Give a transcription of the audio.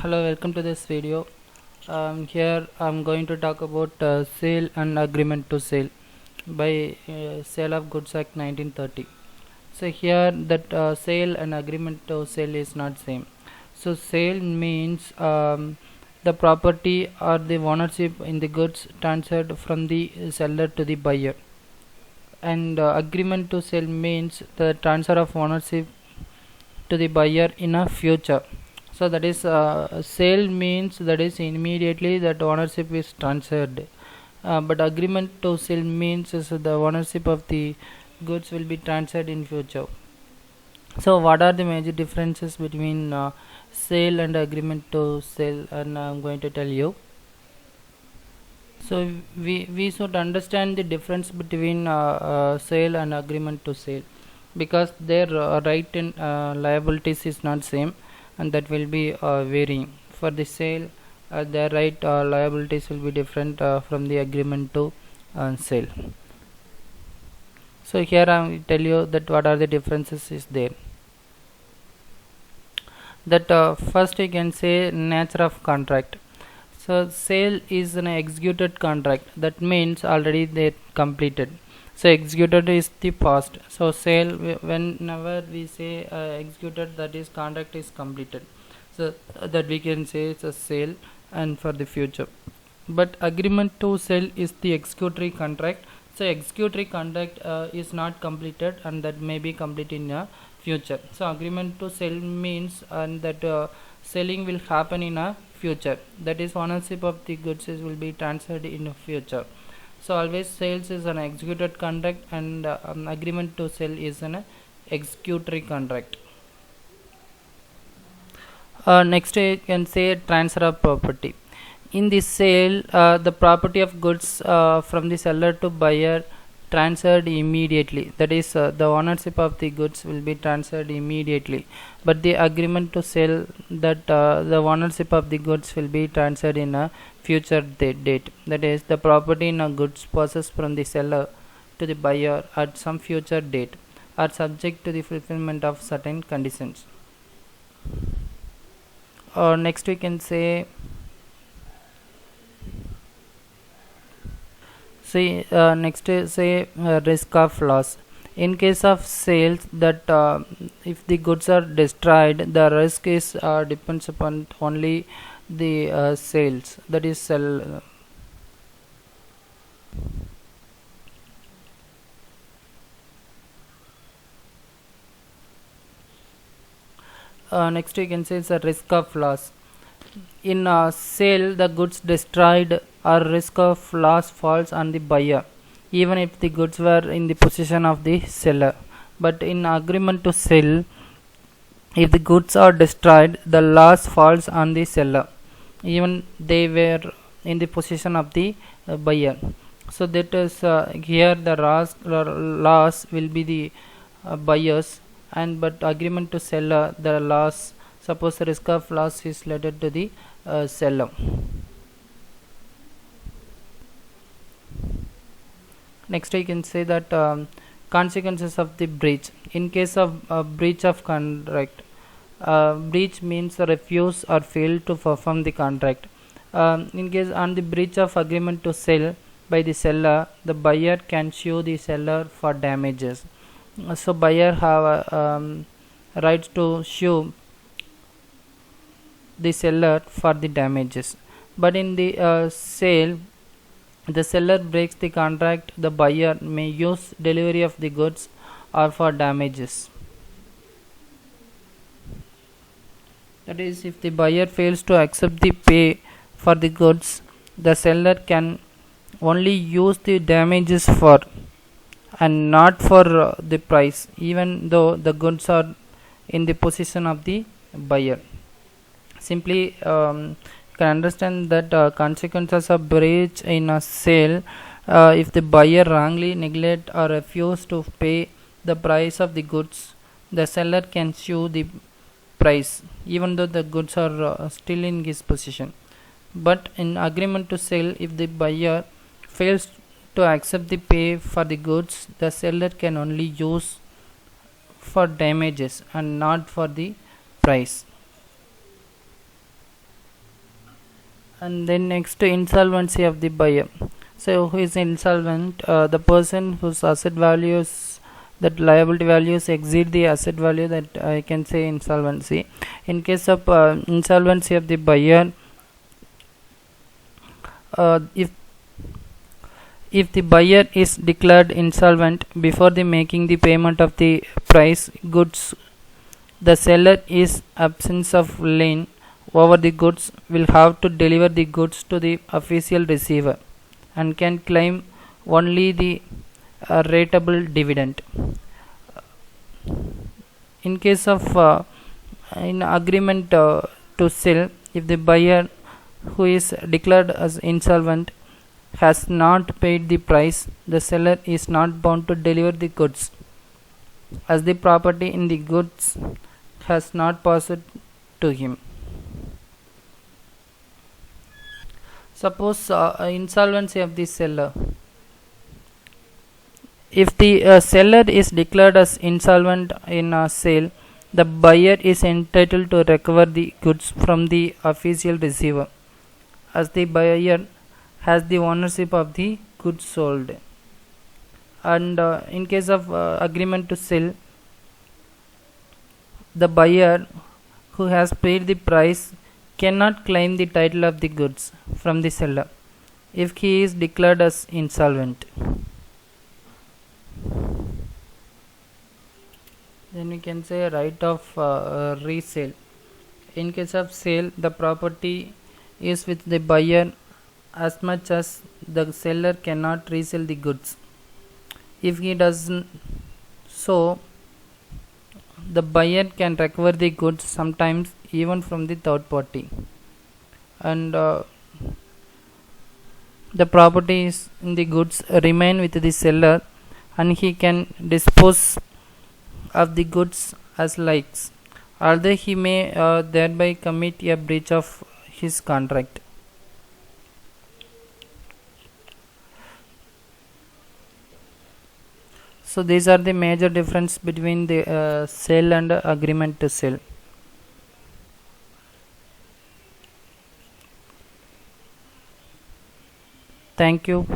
Hello, welcome to this video. Here I'm going to talk about sale and agreement to sale by Sale of Goods Act 1930. So here that sale and agreement to sale is not same. So sale means the property or the ownership in the goods transferred from the seller to the buyer, and agreement to sale means the transfer of ownership to the buyer in a future. So that is sale means that is immediately that ownership is transferred, but agreement to sell means is the ownership of the goods will be transferred in future. So what are the major differences between sale and agreement to sell, and I'm going to tell you. So we should understand the difference between sale and agreement to sale, because their right and liabilities is not same, and that will be varying. For the sale, their right liabilities will be different from the agreement to sale. So here I will tell you that what are the differences is there. That first you can say nature of contract. So sale is an executed contract, that means already they completed. So executed is the past. So sale, whenever we say executed, that is contract is completed. So that we can say it's a sale and for the future. But agreement to sell is the executory contract. So executory contract is not completed, and that may be complete in a future. So agreement to sell means and that selling will happen in a future, that is ownership of the goods will be transferred in the future. So always sales is an executed contract, and agreement to sell is an executory contract. Next you can say transfer of property. In this sale, the property of goods from the seller to buyer transferred immediately, that is the ownership of the goods will be transferred immediately. But the agreement to sell, that the ownership of the goods will be transferred in a future date, that is the property in a goods possessed from the seller to the buyer at some future date are subject to the fulfillment of certain conditions. Next we can say, next is say risk of loss. In case of sales, that if the goods are destroyed, the risk is depends upon only the sales, that is sell. Next you can say it's a risk of loss. In sale, the goods destroyed or risk of loss falls on the buyer, even if the goods were in the possession of the seller. But in agreement to sell, if the goods are destroyed, the loss falls on the seller, even they were in the possession of the buyer. So that is here the loss will be the buyers, and but agreement to seller, the loss, suppose the risk of loss is related to the seller. Next I can say that consequences of the breach. In case of breach of contract, breach means refuse or fail to perform the contract. In case on the breach of agreement to sell by the seller, the buyer can sue the seller for damages. So buyer have right to sue the seller for the damages. But in the sale, the seller breaks the contract, the buyer may use delivery of the goods or for damages. That is, if the buyer fails to accept the pay for the goods, the seller can only use the damages for, and not for the price, even though the goods are in the possession of the buyer. Simply can understand that consequences of breach in a sale, if the buyer wrongly neglect or refuse to pay the price of the goods, the seller can sue the price, even though the goods are still in his possession. But in agreement to sell, if the buyer fails to accept the pay for the goods, the seller can only use for damages and not for the price. And then next, insolvency of the buyer. So who is insolvent? The person whose asset values, that liability values exceed the asset value, that I can say insolvency. In case of insolvency of the buyer, if the buyer is declared insolvent before the making the payment of the price goods, the seller is absence of lien over the goods will have to deliver the goods to the official receiver and can claim only the rateable dividend. In case of in agreement to sell, if the buyer who is declared as insolvent has not paid the price, the seller is not bound to deliver the goods, as the property in the goods has not passed to him. Suppose insolvency of the seller. If the seller is declared as insolvent in a sale, the buyer is entitled to recover the goods from the official receiver, as the buyer has the ownership of the goods sold. And in case of agreement to sell, the buyer who has paid the price cannot claim the title of the goods from the seller if he is declared as insolvent. Then we can say right of resale. In case of sale, the property is with the buyer as much as the seller cannot resell the goods. If he doesn't so, the buyer can recover the goods sometimes even from the third party, and the properties in the goods remain with the seller, and he can dispose of the goods as likes, although he may thereby commit a breach of his contract. So these are the major difference between the sale and agreement to sell. Thank you.